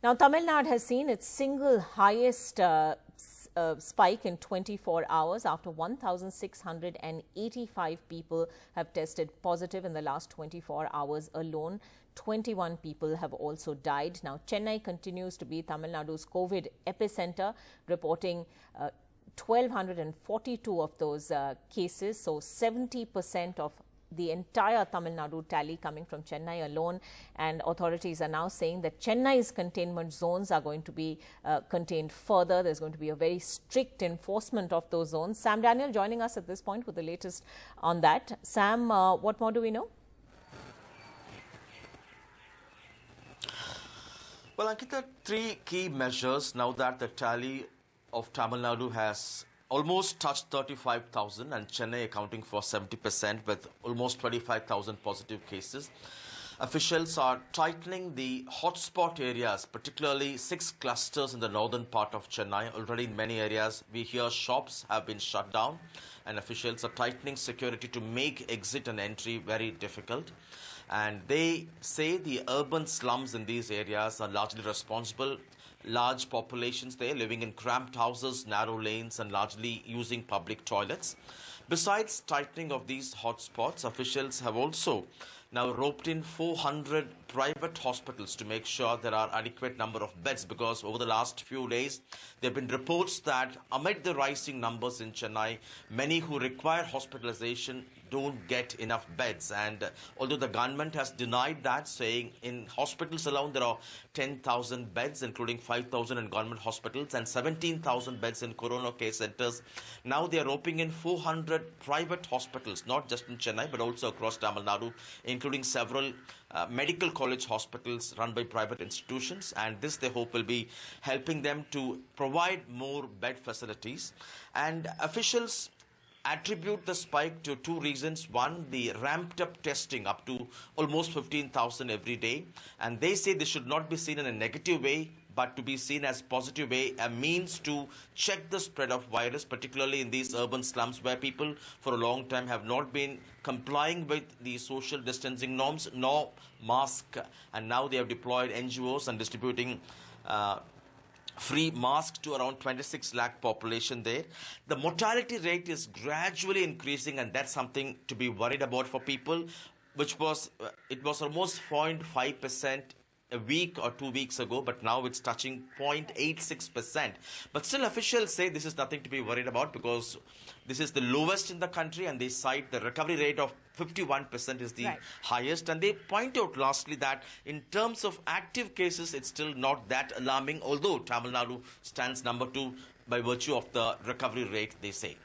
Now, Tamil Nadu has seen its single highest spike in 24 hours after 1,685 people have tested positive in the last 24 hours alone. 21 people have also died. Now, Chennai continues to be Tamil Nadu's COVID epicenter, reporting 1,242 of those cases. So 70% of the entire Tamil Nadu tally coming from Chennai alone, and authorities are now saying that Chennai's containment zones are going to be contained further. There's going to be a very strict enforcement of those zones. Sam Daniel joining us at this point with the latest on that. Sam, what more do we know? Well, Ankita, three key measures now that the tally of Tamil Nadu has almost touched 35,000 and Chennai accounting for 70% with almost 25,000 positive cases. Officials are tightening the hotspot areas, particularly 6 clusters in the northern part of Chennai. Already in many areas, we hear shops have been shut down and officials are tightening security to make exit and entry very difficult. And they say the urban slums in these areas are largely responsible. Large populations there living in cramped houses, narrow lanes and largely using public toilets. Besides tightening of these hotspots, officials have also now roped in 400 private hospitals to make sure there are adequate number of beds, because over the last few days there have been reports that amid the rising numbers in Chennai, many who require hospitalization don't get enough beds. And although the government has denied that, saying in hospitals alone there are 10,000 beds, including 5,000 in government hospitals and 17,000 beds in corona care centers, now they are roping in 400 private hospitals, not just in Chennai but also across Tamil Nadu, including several medical college hospitals run by private institutions, and this they hope will be helping them to provide more bed facilities. And officials attribute the spike to two reasons. One, the ramped up testing up to almost 15,000 every day, and they say this should not be seen in a negative way but to be seen as positive way, a means to check the spread of virus, particularly in these urban slums where people for a long time have not been complying with the social distancing norms, nor mask, and now they have deployed NGOs and distributing free masks to around 26 lakh population there. The mortality rate is gradually increasing, and that's something to be worried about for people, which was it was almost 0.5% a week or 2 weeks ago, but now it's touching 0.86%. But still, officials say this is nothing to be worried about because this is the lowest in the country, and they cite the recovery rate of 51% is the highest. And they point out lastly that in terms of active cases, it's still not that alarming, although Tamil Nadu stands number 2 by virtue of the recovery rate, they say.